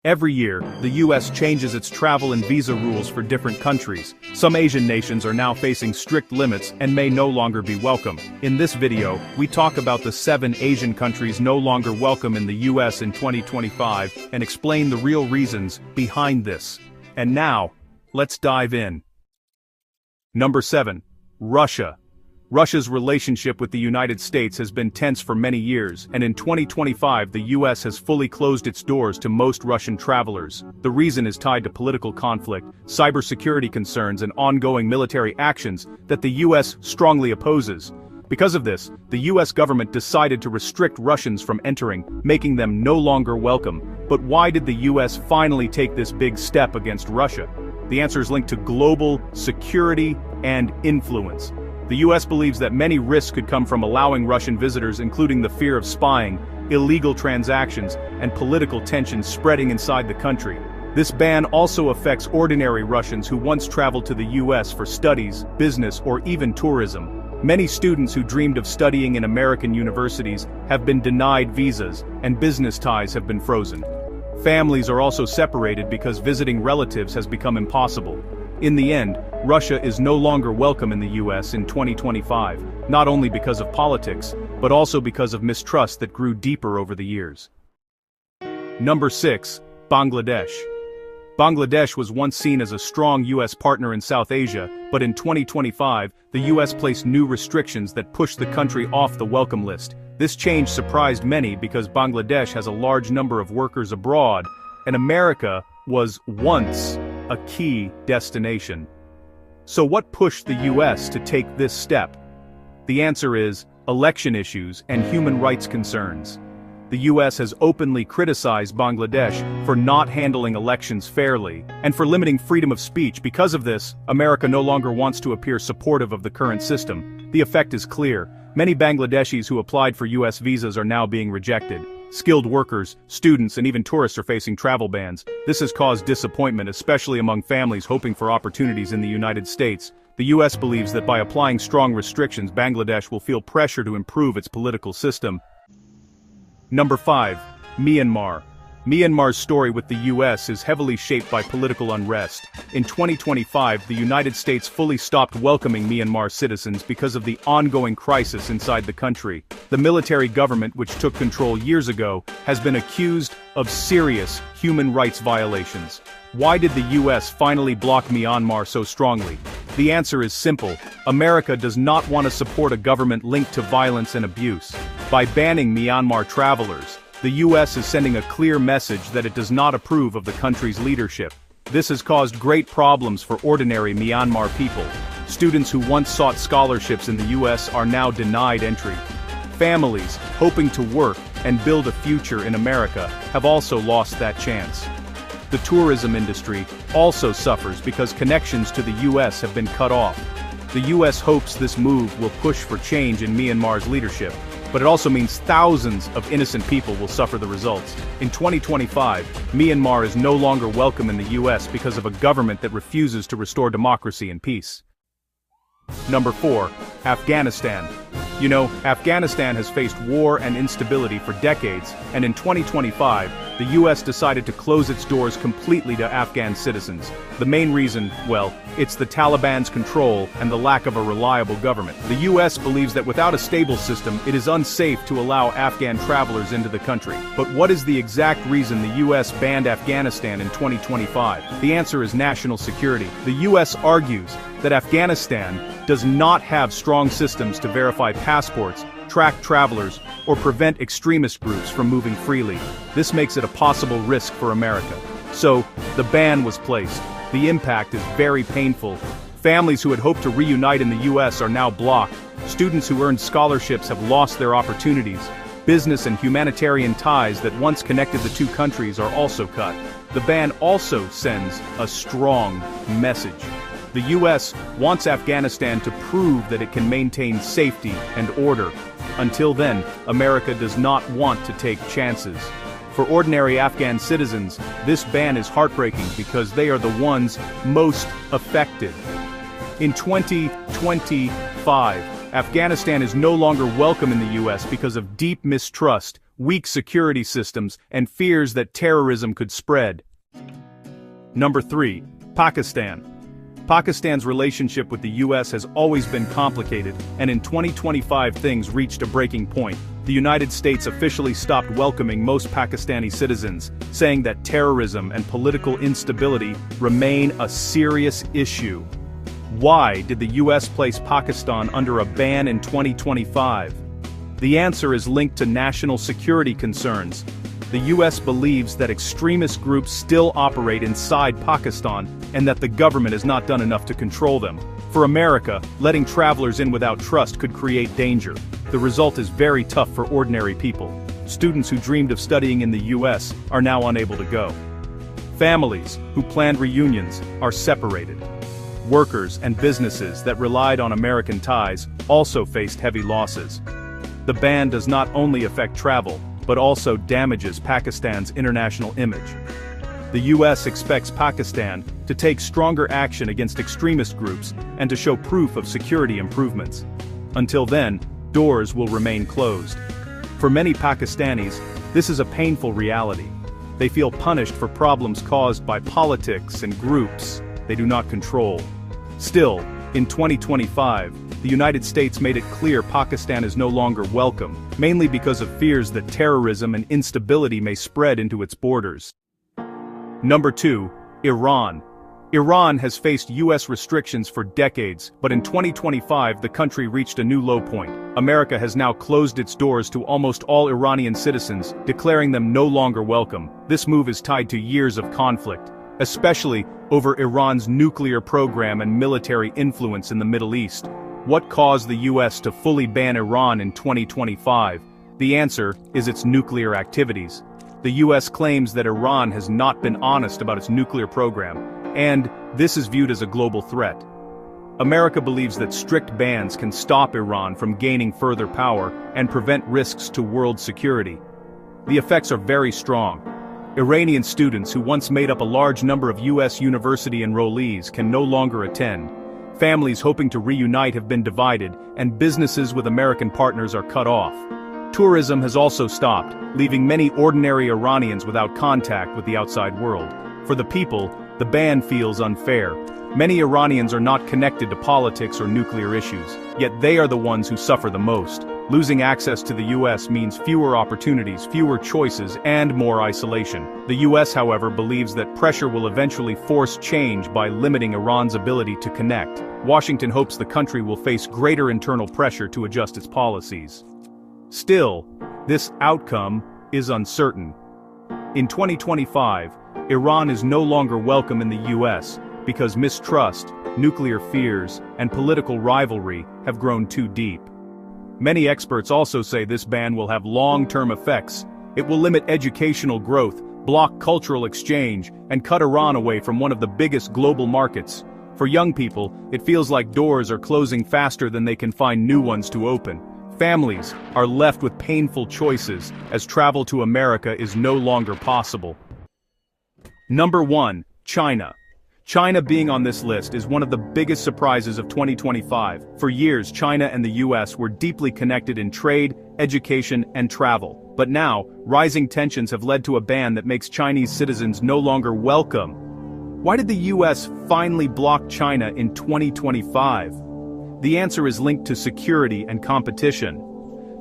Every year, the U.S. changes its travel and visa rules for different countries. Some Asian nations are now facing strict limits and may no longer be welcome. In this video, we talk about the 7 Asian countries no longer welcome in the U.S. in 2025 and explain the real reasons behind this. And now, let's dive in. Number 7. Russia. Russia's relationship with the United States has been tense for many years, and in 2025 the U.S. has fully closed its doors to most Russian travelers. The reason is tied to political conflict, cybersecurity concerns and ongoing military actions that the U.S. strongly opposes. Because of this, the U.S. government decided to restrict Russians from entering, making them no longer welcome. But why did the U.S. finally take this big step against Russia? The answer is linked to global security and influence. The U.S. believes that many risks could come from allowing Russian visitors, including the fear of spying, illegal transactions, and political tensions spreading inside the country. This ban also affects ordinary Russians who once traveled to the U.S. for studies, business, or even tourism. Many students who dreamed of studying in American universities have been denied visas, and business ties have been frozen. Families are also separated because visiting relatives has become impossible. In the end, Russia is no longer welcome in the U.S. in 2025, not only because of politics, but also because of mistrust that grew deeper over the years. Number 6. Bangladesh. Bangladesh was once seen as a strong U.S. partner in South Asia, but in 2025, the U.S. placed new restrictions that pushed the country off the welcome list. This change surprised many because Bangladesh has a large number of workers abroad, and America was once a key destination. So what pushed the U.S. to take this step? The answer is election issues and human rights concerns. The U.S. has openly criticized Bangladesh for not handling elections fairly and for limiting freedom of speech. Because of this, America no longer wants to appear supportive of the current system. The effect is clear. Many Bangladeshis who applied for U.S. visas are now being rejected. Skilled workers, students, and even tourists are facing travel bans. This has caused disappointment, especially among families hoping for opportunities in the United States. The U.S. believes that by applying strong restrictions, Bangladesh will feel pressure to improve its political system. Number 5. Myanmar. Myanmar's story with the U.S. is heavily shaped by political unrest. In 2025, the United States fully stopped welcoming Myanmar citizens because of the ongoing crisis inside the country. The military government, which took control years ago, has been accused of serious human rights violations. Why did the U.S. finally block Myanmar so strongly? The answer is simple. America does not want to support a government linked to violence and abuse. By banning Myanmar travelers, the U.S. is sending a clear message that it does not approve of the country's leadership. This has caused great problems for ordinary Myanmar people. Students who once sought scholarships in the U.S. are now denied entry. Families, hoping to work and build a future in America, have also lost that chance. The tourism industry also suffers because connections to the U.S. have been cut off. The U.S. hopes this move will push for change in Myanmar's leadership, but it also means thousands of innocent people will suffer the results. In 2025, Myanmar is no longer welcome in the U.S. because of a government that refuses to restore democracy and peace. Number 4. Afghanistan. You know, Afghanistan has faced war and instability for decades, and in 2025, the U.S. decided to close its doors completely to Afghan citizens. The main reason, well, it's the Taliban's control and the lack of a reliable government. The U.S. believes that without a stable system, it is unsafe to allow Afghan travelers into the country. But what is the exact reason the U.S. banned Afghanistan in 2025? The answer is national security. The U.S. argues that Afghanistan does not have strong systems to verify passports, track travelers, or prevent extremist groups from moving freely. This makes it a possible risk for America. So, the ban was placed. The impact is very painful. Families who had hoped to reunite in the U.S. are now blocked. Students who earned scholarships have lost their opportunities. Business and humanitarian ties that once connected the two countries are also cut. The ban also sends a strong message. The U.S. wants Afghanistan to prove that it can maintain safety and order. Until then, America does not want to take chances. For ordinary Afghan citizens, this ban is heartbreaking because they are the ones most affected. In 2025, Afghanistan is no longer welcome in the U.S. because of deep mistrust, weak security systems, and fears that terrorism could spread. Number 3. Pakistan. Pakistan's relationship with the U.S. has always been complicated, and in 2025 things reached a breaking point. The United States officially stopped welcoming most Pakistani citizens, saying that terrorism and political instability remain a serious issue. Why did the U.S. place Pakistan under a ban in 2025? The answer is linked to national security concerns. The U.S. believes that extremist groups still operate inside Pakistan and that the government has not done enough to control them. For America, letting travelers in without trust could create danger. The result is very tough for ordinary people. Students who dreamed of studying in the U.S. are now unable to go. Families who planned reunions are separated. Workers and businesses that relied on American ties also faced heavy losses. The ban does not only affect travel, but also damages Pakistan's international image. The U.S. expects Pakistan to take stronger action against extremist groups and to show proof of security improvements. Until then, doors will remain closed. For many Pakistanis, this is a painful reality. They feel punished for problems caused by politics and groups they do not control. Still, in 2025, the United States made it clear Pakistan is no longer welcome, mainly because of fears that terrorism and instability may spread into its borders. Number 2. Iran. Iran has faced U.S. restrictions for decades, but in 2025 the country reached a new low point. America has now closed its doors to almost all Iranian citizens, declaring them no longer welcome. This move is tied to years of conflict, especially over Iran's nuclear program and military influence in the Middle East. What caused the U.S. to fully ban Iran in 2025? The answer is its nuclear activities. The U.S. claims that Iran has not been honest about its nuclear program, and this is viewed as a global threat. America believes that strict bans can stop Iran from gaining further power and prevent risks to world security. The effects are very strong. Iranian students who once made up a large number of U.S. university enrollees can no longer attend. Families hoping to reunite have been divided, and businesses with American partners are cut off. Tourism has also stopped, leaving many ordinary Iranians without contact with the outside world. For the people, the ban feels unfair. Many Iranians are not connected to politics or nuclear issues, yet they are the ones who suffer the most. Losing access to the U.S. means fewer opportunities, fewer choices, and more isolation. The U.S., however, believes that pressure will eventually force change by limiting Iran's ability to connect. Washington hopes the country will face greater internal pressure to adjust its policies. Still, this outcome is uncertain. In 2025, Iran is no longer welcome in the U.S. because mistrust, nuclear fears, and political rivalry have grown too deep. Many experts also say this ban will have long-term effects. It will limit educational growth, block cultural exchange, and cut Iran away from one of the biggest global markets. For young people, it feels like doors are closing faster than they can find new ones to open. Families are left with painful choices as travel to America is no longer possible. Number 1. China. China being on this list is one of the biggest surprises of 2025. For years, China and the U.S. were deeply connected in trade, education, and travel. But now, rising tensions have led to a ban that makes Chinese citizens no longer welcome. Why did the U.S. finally block China in 2025? The answer is linked to security and competition.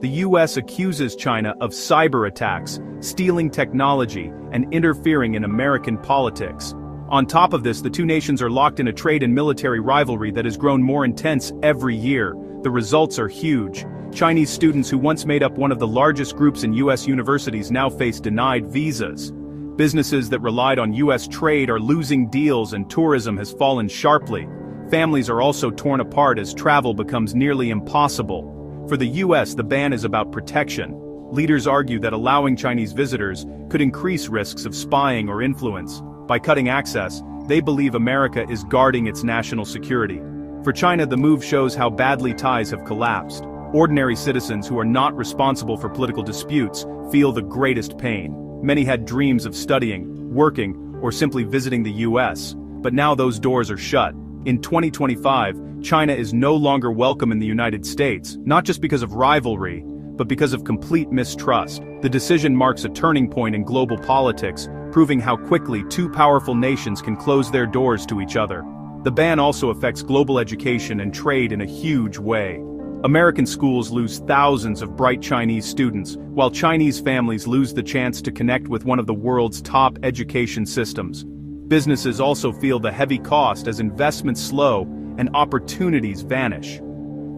The U.S. accuses China of cyber attacks, stealing technology, and interfering in American politics. On top of this, the two nations are locked in a trade and military rivalry that has grown more intense every year. The results are huge. Chinese students who once made up one of the largest groups in U.S. universities now face denied visas. Businesses that relied on U.S. trade are losing deals and tourism has fallen sharply. Families are also torn apart as travel becomes nearly impossible. For the U.S., the ban is about protection. Leaders argue that allowing Chinese visitors could increase risks of spying or influence. By cutting access, they believe America is guarding its national security. For China, the move shows how badly ties have collapsed. Ordinary citizens who are not responsible for political disputes feel the greatest pain. Many had dreams of studying, working, or simply visiting the U.S., but now those doors are shut. In 2025, China is no longer welcome in the United States, not just because of rivalry, but because of complete mistrust. The decision marks a turning point in global politics, proving how quickly two powerful nations can close their doors to each other. The ban also affects global education and trade in a huge way. American schools lose thousands of bright Chinese students, while Chinese families lose the chance to connect with one of the world's top education systems. Businesses also feel the heavy cost as investments slow and opportunities vanish.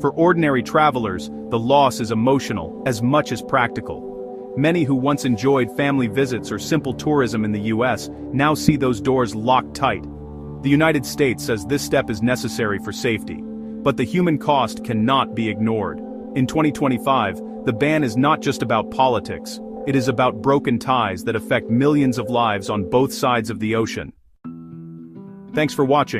For ordinary travelers, the loss is emotional as much as practical. Many who once enjoyed family visits or simple tourism in the U.S. now see those doors locked tight. The United States says this step is necessary for safety, but the human cost cannot be ignored. In 2025, the ban is not just about politics, it is about broken ties that affect millions of lives on both sides of the ocean. Thanks for watching.